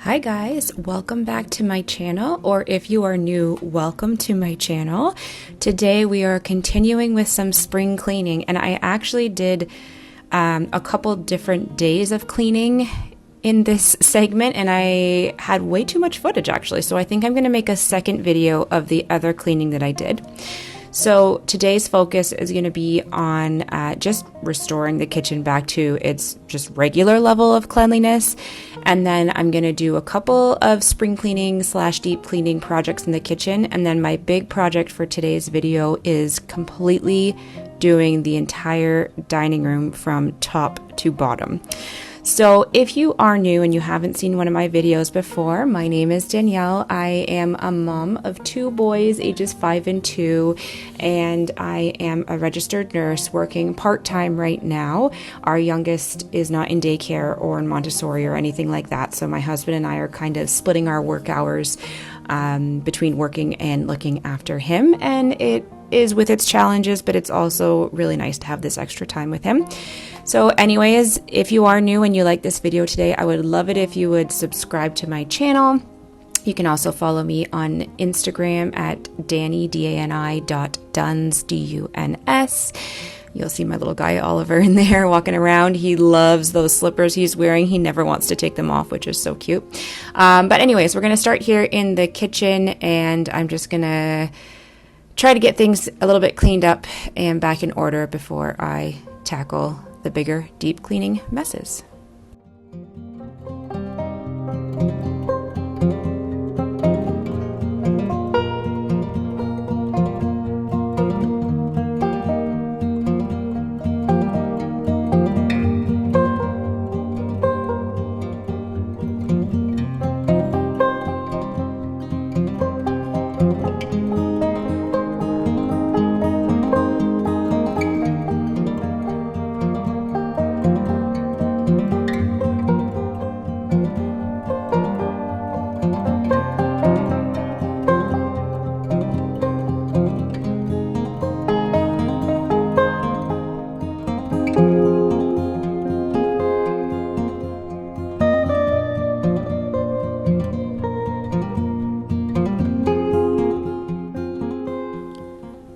Hi guys, welcome back to my channel, or if you are new, welcome to my channel. Today we are continuing with some spring cleaning, and I actually did a couple different days of cleaning in this segment, and I had way too much footage actually, so I think I'm going to make a second video of the other cleaning that I did. So today's focus is going to be on just restoring the kitchen back to its just regular level of cleanliness. And then I'm going to do a couple of spring cleaning / deep cleaning projects in the kitchen. And then my big project for today's video is completely doing the entire dining room from top to bottom. So if you are new and you haven't seen one of my videos before, my name is Danielle. I am a mom of two boys, ages 5 and 2, and I am a registered nurse working part-time right now. Our youngest is not in daycare or in Montessori or anything like that, so my husband and I are kind of splitting our work hours between working and looking after him, and it is with its challenges, but it's also really nice to have this extra time with him. So anyways, if you are new and you like this video today, I would love it if you would subscribe to my channel. You can also follow me on Instagram at dani.duns, D-U-N-S. You'll see my little guy Oliver in there walking around. He loves those slippers he's wearing. He never wants to take them off, which is so cute. But anyways, we're going to start here in the kitchen, and I'm just going to try to get things a little bit cleaned up and back in order before I tackle the bigger deep cleaning messes.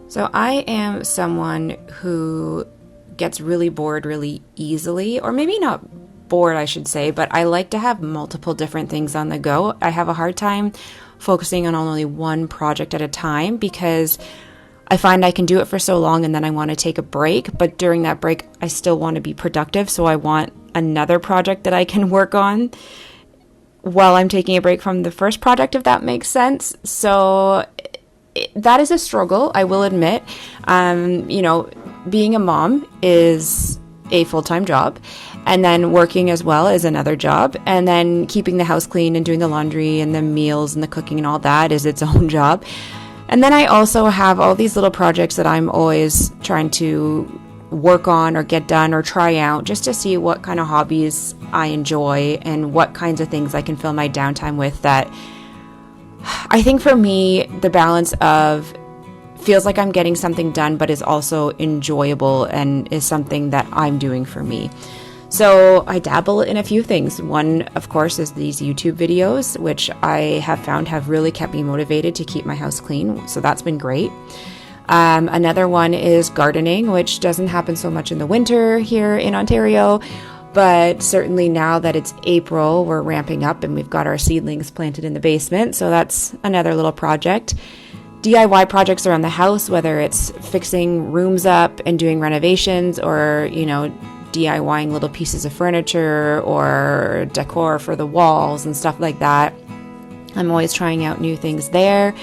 So I am someone who gets really bored really easily, or maybe not bored, I should say, but I like to have multiple different things on the go. I have a hard time focusing on only one project at a time because I find I can do it for so long and then I want to take a break, but during that break I still want to be productive, so I want another project that I can work on while I'm taking a break from the first project, if that makes sense. So that is a struggle, I will admit. Being a mom is a full-time job, and then working as well is another job, and then keeping the house clean and doing the laundry and the meals and the cooking and all that is its own job. And then I also have all these little projects that I'm always trying to work on or get done or try out just to see what kind of hobbies I enjoy and what kinds of things I can fill my downtime with. That I think for me, the balance of feels like I'm getting something done, but is also enjoyable and is something that I'm doing for me. So I dabble in a few things. One, of course, is these YouTube videos, which I have found have really kept me motivated to keep my house clean. So that's been great. Another one is gardening, which doesn't happen so much in the winter here in Ontario. But certainly now that it's April, we're ramping up and we've got our seedlings planted in the basement. So that's another little project. DIY projects around the house, whether it's fixing rooms up and doing renovations, or, DIYing little pieces of furniture or decor for the walls and stuff like that. I'm always trying out new things there.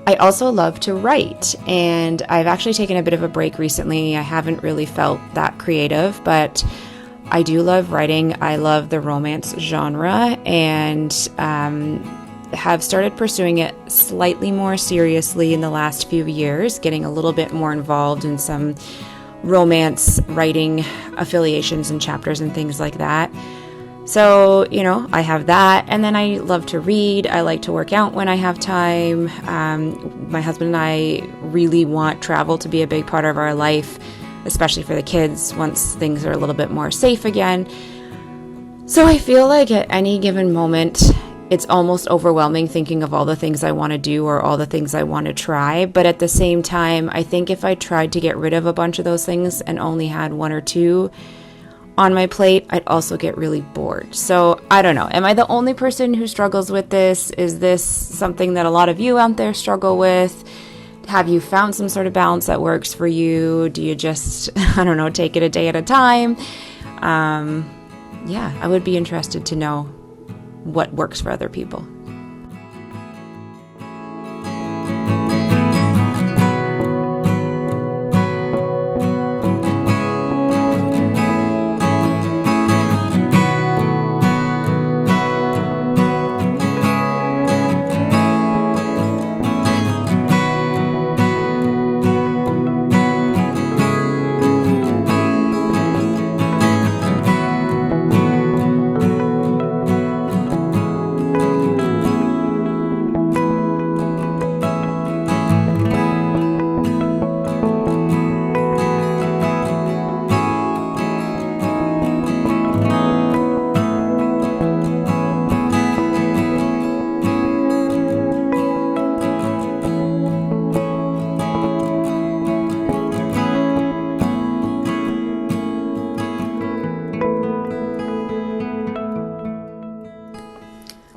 I also love to write, and I've actually taken a bit of a break recently. I haven't really felt that creative, but I do love writing. I love the romance genre, and have started pursuing it slightly more seriously in the last few years, getting a little bit more involved in some romance writing affiliations and chapters and things like that. So, I have that, and then I love to read. I like to work out when I have time. My husband and I really want travel to be a big part of our life, especially for the kids once things are a little bit more safe again. So I feel like at any given moment, it's almost overwhelming thinking of all the things I want to do or all the things I want to try. But at the same time, I think if I tried to get rid of a bunch of those things and only had one or two on my plate, I'd also get really bored. So I don't know. Am I the only person who struggles with this? Is this something that a lot of you out there struggle with? Have you found some sort of balance that works for you? Do you just, I don't know, take it a day at a time? Yeah, I would be interested to know what works for other people.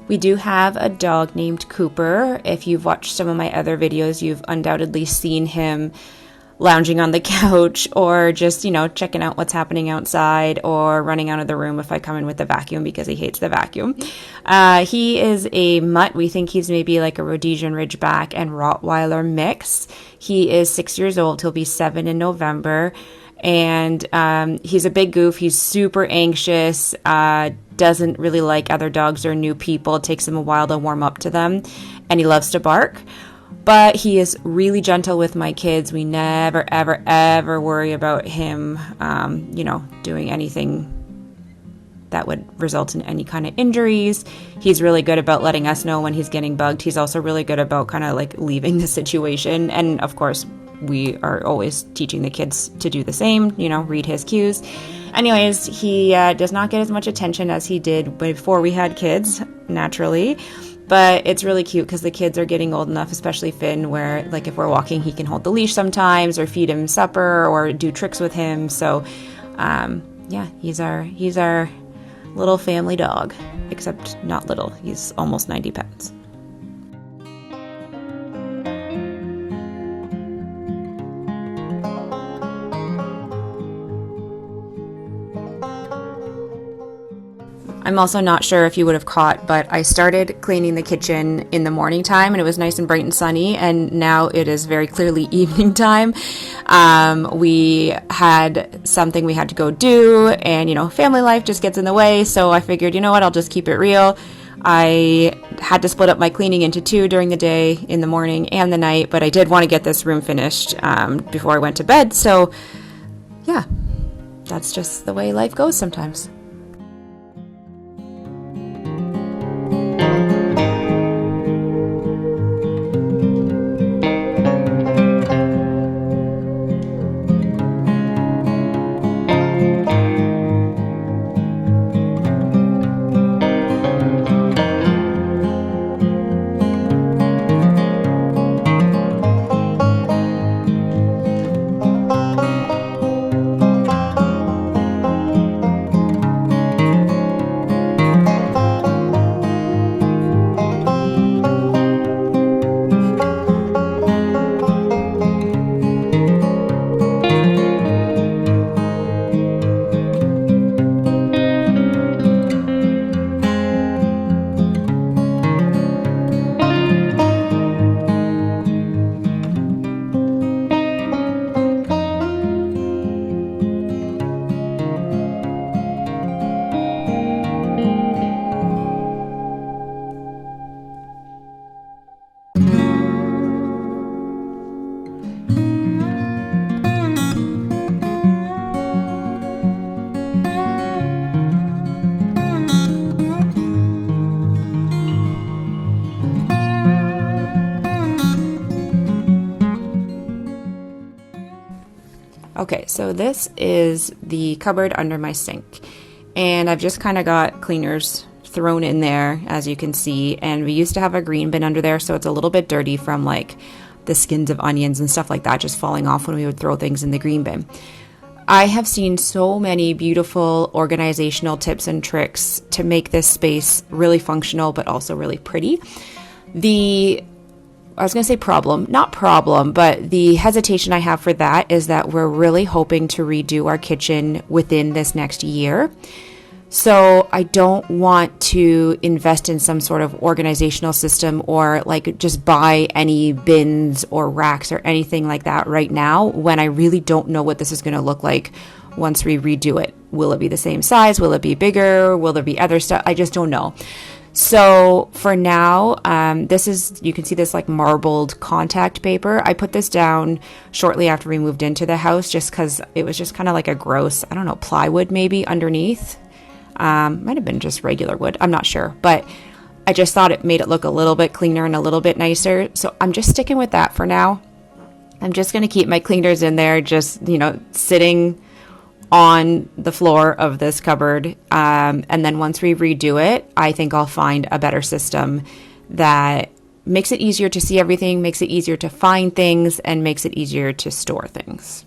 We do have a dog named Cooper. If you've watched some of my other videos, you've undoubtedly seen him lounging on the couch or just, checking out what's happening outside or running out of the room if I come in with the vacuum because he hates the vacuum. He is a mutt. We think he's maybe like a Rhodesian Ridgeback and Rottweiler mix. He is 6 years old. He'll be 7 in November. And he's a big goof. He's super anxious, doesn't really like other dogs or new people. It takes him a while to warm up to them, and he loves to bark. But he is really gentle with my kids. We never, ever, ever worry about him, doing anything that would result in any kind of injuries. He's really good about letting us know when he's getting bugged. He's also really good about kind of like leaving the situation. And of course, we are always teaching the kids to do the same, read his cues. Anyways, he does not get as much attention as he did before we had kids, naturally. But it's really cute because the kids are getting old enough, especially Finn, where like if we're walking, he can hold the leash sometimes or feed him supper or do tricks with him. So he's our little family dog, except not little. He's almost 90 pounds. I'm also not sure if you would have caught, but I started cleaning the kitchen in the morning time and it was nice and bright and sunny, and now it is very clearly evening time. We had something we had to go do, and family life just gets in the way, so I figured, I'll just keep it real. I had to split up my cleaning into two during the day, in the morning and the night, but I did want to get this room finished before I went to bed, so yeah, that's just the way life goes sometimes. Okay, so this is the cupboard under my sink, and I've just kind of got cleaners thrown in there, as you can see. And we used to have a green bin under there, so it's a little bit dirty from like the skins of onions and stuff like that just falling off when we would throw things in the green bin. I have seen so many beautiful organizational tips and tricks to make this space really functional, but also really pretty. I was going to say not problem, but the hesitation I have for that is that we're really hoping to redo our kitchen within this next year. So I don't want to invest in some sort of organizational system or like just buy any bins or racks or anything like that right now when I really don't know what this is going to look like once we redo it. Will it be the same size? Will it be bigger? Will there be other stuff? I just don't know. So for now, you can see this like marbled contact paper. I put this down shortly after we moved into the house just because it was just kind of like a gross, I don't know, plywood maybe underneath. Might have been just regular wood. I'm not sure, but I just thought it made it look a little bit cleaner and a little bit nicer. So I'm just sticking with that for now. I'm just going to keep my cleaners in there, just, sitting on the floor of this cupboard. And then once we redo it, I think I'll find a better system that makes it easier to see everything, makes it easier to find things, and makes it easier to store things.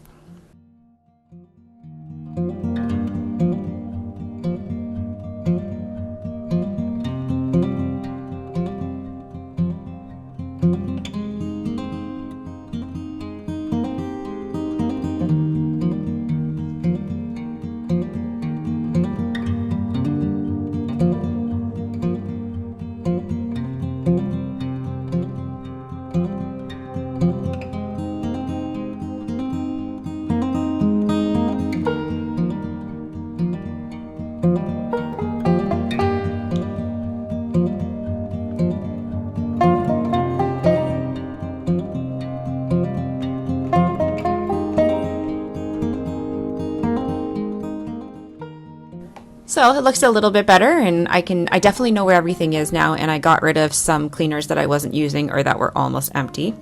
So it looks a little bit better, and I definitely know where everything is now, and I got rid of some cleaners that I wasn't using or that were almost empty.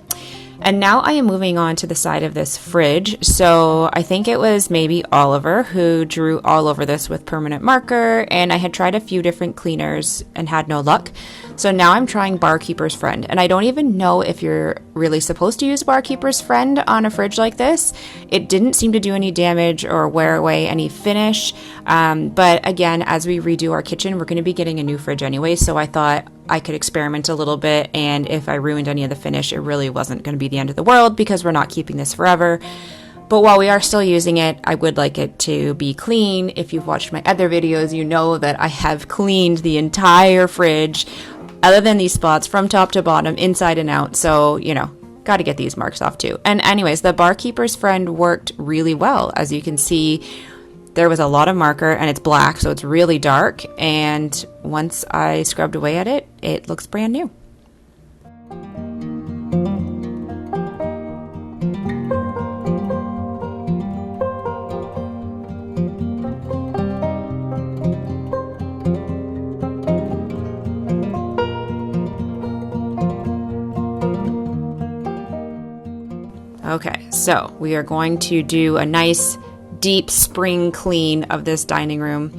And now I am moving on to the side of this fridge. So I think it was maybe Oliver who drew all over this with permanent marker, and I had tried a few different cleaners and had no luck. So now I'm trying Barkeeper's Friend, and I don't even know if you're really supposed to use Barkeeper's Friend on a fridge like this. It didn't seem to do any damage or wear away any finish. But again, as we redo our kitchen, we're going to be getting a new fridge anyway, so I thought I could experiment a little bit, and if I ruined any of the finish, it really wasn't going to be the end of the world because we're not keeping this forever. But while we are still using it, I would like it to be clean. If you've watched my other videos, you know that I have cleaned the entire fridge, other than these spots, from top to bottom, inside and out. So, got to get these marks off too. And anyways, the Barkeeper's Friend worked really well. As you can see, there was a lot of marker, and it's black, so it's really dark. And once I scrubbed away at it, it looks brand new. Okay, so we are going to do a nice deep spring clean of this dining room.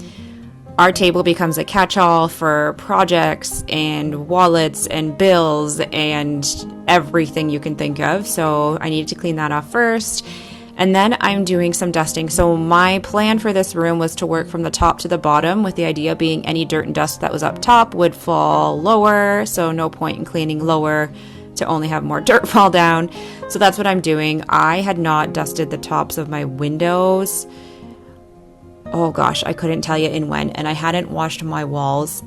Our table becomes a catch-all for projects and wallets and bills and everything you can think of. So I need to clean that off first. And then I'm doing some dusting. So my plan for this room was to work from the top to the bottom, with the idea being any dirt and dust that was up top would fall lower. So no point in cleaning lower to only have more dirt fall down. So that's what I'm doing. I had not dusted the tops of my windows. Oh gosh, I couldn't tell you in when. And I hadn't washed my walls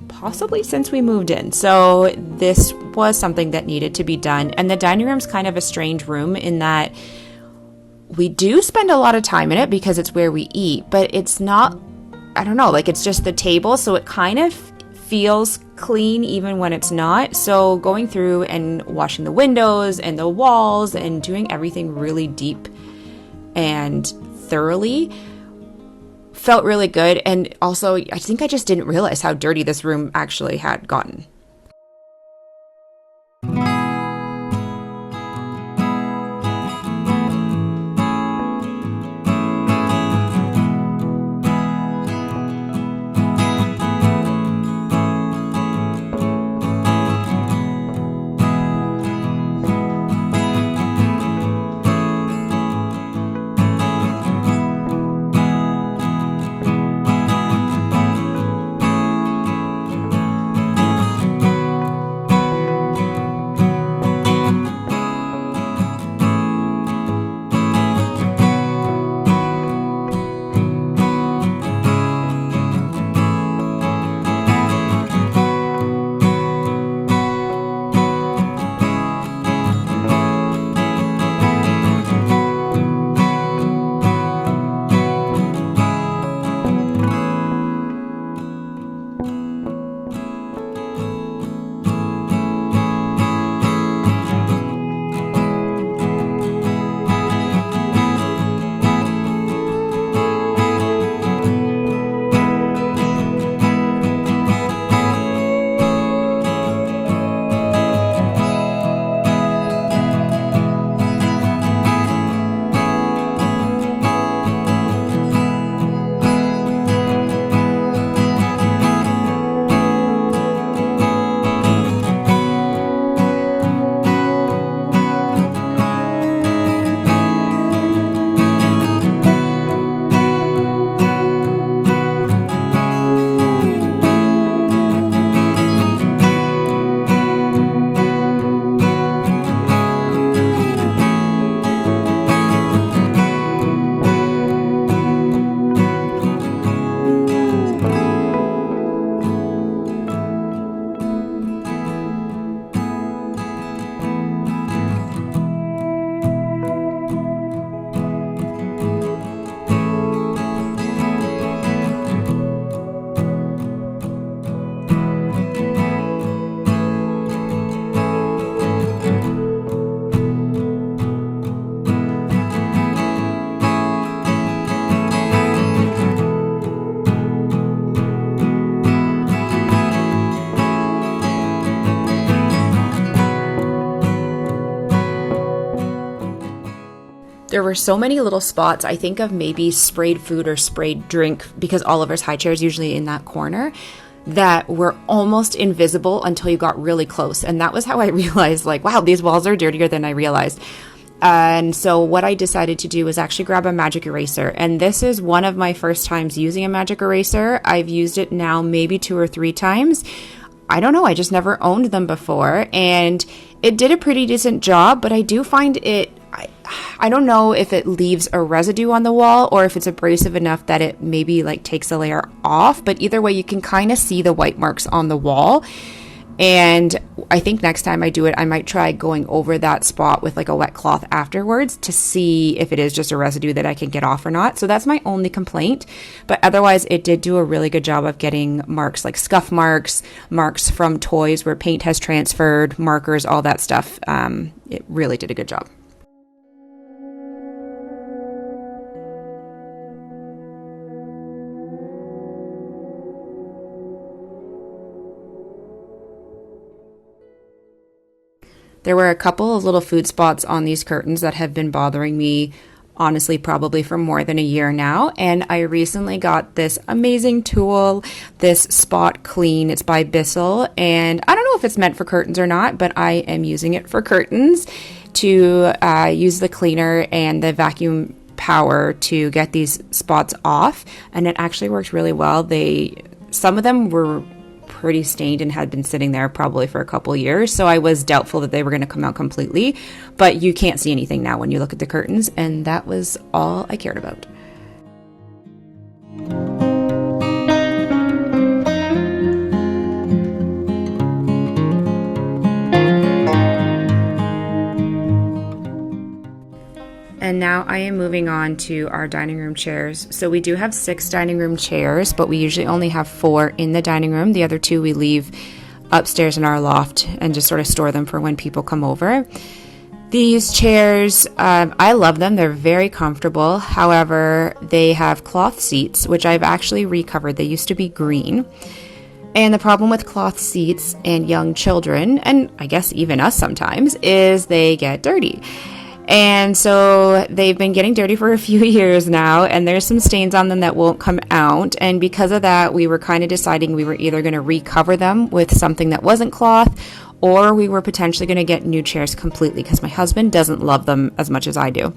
possibly since we moved in. So this was something that needed to be done. And the dining room's kind of a strange room in that we do spend a lot of time in it because it's where we eat, but it's not, I don't know, like it's just the table. So it kind of feels clean even when it's not. So going through and washing the windows and the walls and doing everything really deep and thoroughly felt really good. And also, I think I just didn't realize how dirty this room actually had gotten. there were so many little spots. I think of maybe sprayed food or sprayed drink, because Oliver's high chair is usually in that corner, that were almost invisible until you got really close. And that was how I realized, like, wow, these walls are dirtier than I realized. And so what I decided to do was actually grab a magic eraser. And this is one of my first times using a magic eraser. I've used it now maybe 2 or 3 times. I don't know, I just never owned them before. And it did a pretty decent job, but I do find it, I don't know if it leaves a residue on the wall or if it's abrasive enough that it maybe like takes a layer off. But either way, you can kind of see the white marks on the wall. And I think next time I do it, I might try going over that spot with like a wet cloth afterwards to see if it is just a residue that I can get off or not. So that's my only complaint. But otherwise, it did do a really good job of getting marks like scuff marks, marks from toys where paint has transferred, markers, all that stuff. It really did a good job. There were a couple of little food spots on these curtains that have been bothering me, honestly, probably for more than a year now. And I recently got this amazing tool, this Spot Clean. It's by Bissell. And I don't know if it's meant for curtains or not, but I am using it for curtains to use the cleaner and the vacuum power to get these spots off. And it actually works really well. Some of them were pretty stained and had been sitting there probably for a couple years, so I was doubtful that they were going to come out completely, but you can't see anything now when you look at the curtains, and that was all I cared about. And now I am moving on to our dining room chairs. So we do have 6 dining room chairs, but we usually only have 4 in the dining room. The other 2 we leave upstairs in our loft and just sort of store them for when people come over. These chairs, I love them. They're very comfortable. However, they have cloth seats, which I've actually recovered. They used to be green. And the problem with cloth seats and young children, and I guess even us sometimes, is they get dirty. And so they've been getting dirty for a few years now, and there's some stains on them that won't come out. And because of that, we were kind of deciding we were either going to recover them with something that wasn't cloth, or we were potentially going to get new chairs completely, because my husband doesn't love them as much as I do.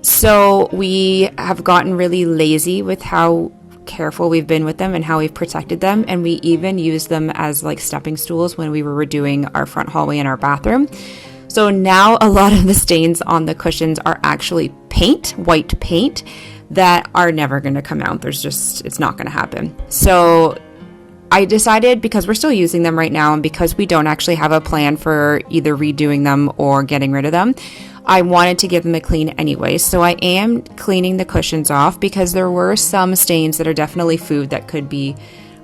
So we have gotten really lazy with how careful we've been with them and how we've protected them. And we even used them as like stepping stools when we were redoing our front hallway and our bathroom. So now a lot of the stains on the cushions are actually paint, white paint, that are never going to come out. It's not going to happen. So I decided, because we're still using them right now and because we don't actually have a plan for either redoing them or getting rid of them, I wanted to give them a clean anyway. So I am cleaning the cushions off because there were some stains that are definitely food that could be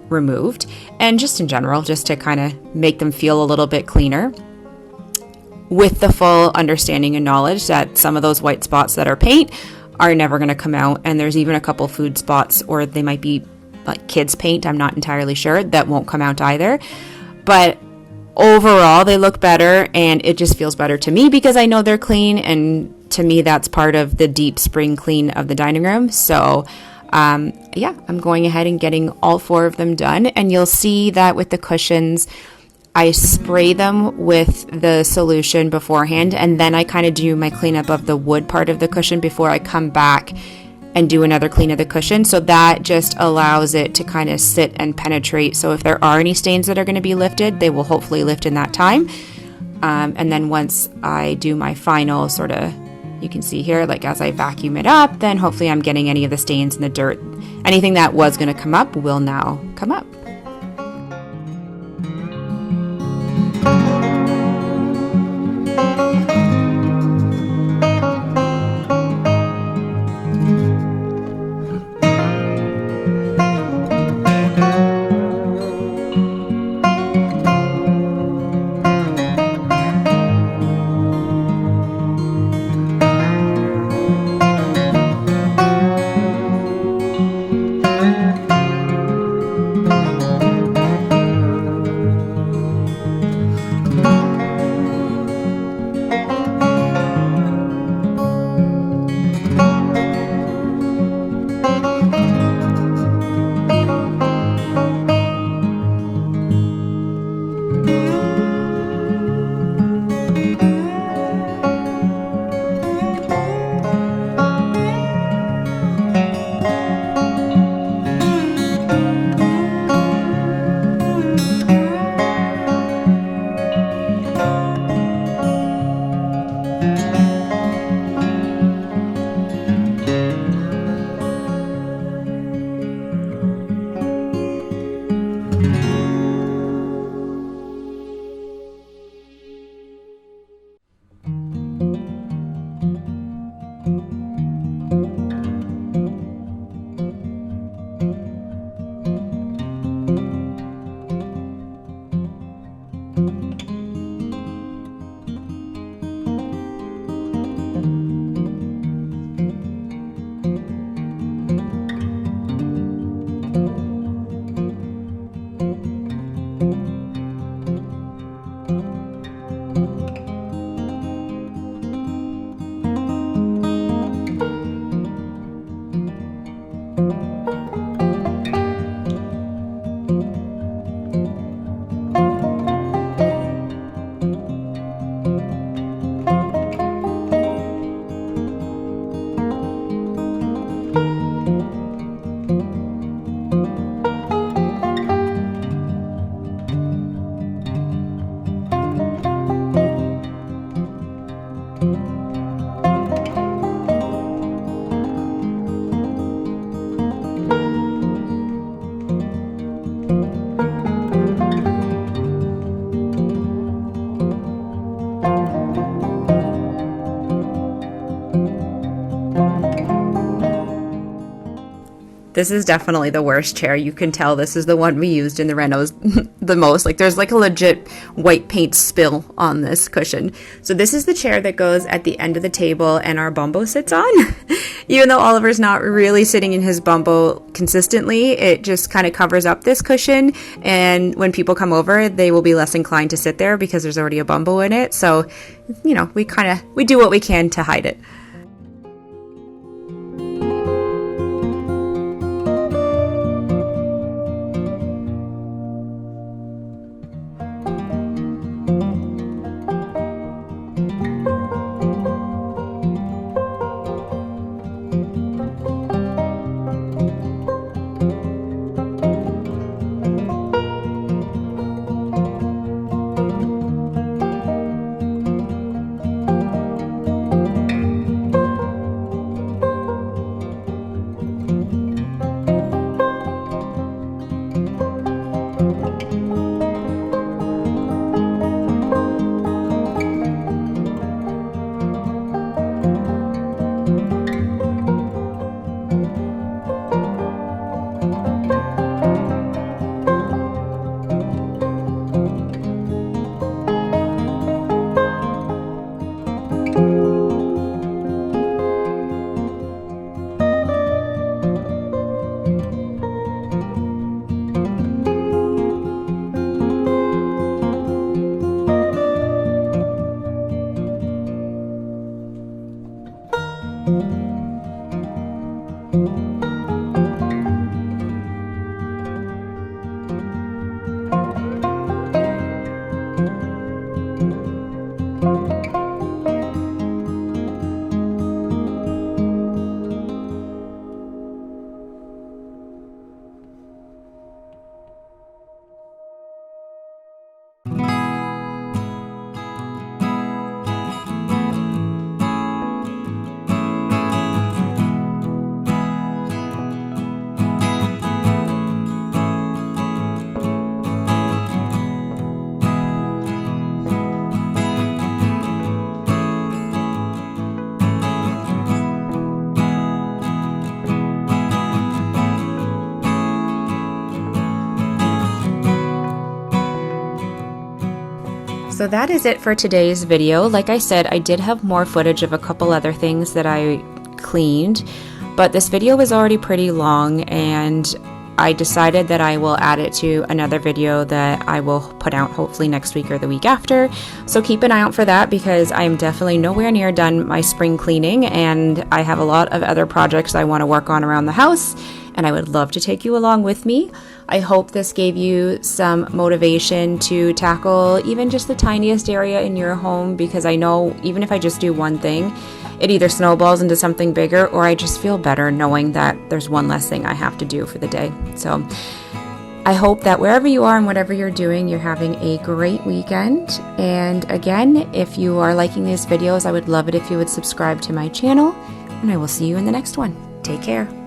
removed. And just in general, just to kind of make them feel a little bit cleaner, with the full understanding and knowledge that some of those white spots that are paint are never going to come out. And there's even a couple food spots, or they might be like kids paint, I'm not entirely sure, that won't come out either. But overall, they look better, and it just feels better to me because I know they're clean. And to me, that's part of the deep spring clean of the dining room. So yeah, I'm going ahead and getting all 4 of them done. And you'll see that with the cushions, I spray them with the solution beforehand, and then I kind of do my cleanup of the wood part of the cushion before I come back and do another clean of the cushion. So that just allows it to kind of sit and penetrate. So if there are any stains that are going to be lifted, they will hopefully lift in that time. And then once I do my final sort of, you can see here, like as I vacuum it up, then hopefully I'm getting any of the stains and the dirt. Anything that was going to come up will now come up. This is definitely the worst chair. You can tell this is the one we used in the renos the most. Like, there's like a legit white paint spill on this cushion. So this is the chair that goes at the end of the table and our Bumbo sits on. Even though Oliver's not really sitting in his Bumbo consistently, it just kind of covers up this cushion. And when people come over, they will be less inclined to sit there because there's already a Bumbo in it. So, you know, we do what we can to hide it. So that is it for today's video. Like I said, I did have more footage of a couple other things that I cleaned, but this video was already pretty long and I decided that I will add it to another video that I will put out hopefully next week or the week after. So keep an eye out for that because I am definitely nowhere near done my spring cleaning and I have a lot of other projects I want to work on around the house and I would love to take you along with me. I hope this gave you some motivation to tackle even just the tiniest area in your home because I know even if I just do one thing, it either snowballs into something bigger or I just feel better knowing that there's one less thing I have to do for the day. So I hope that wherever you are and whatever you're doing, you're having a great weekend. And again, if you are liking these videos, I would love it if you would subscribe to my channel and I will see you in the next one. Take care.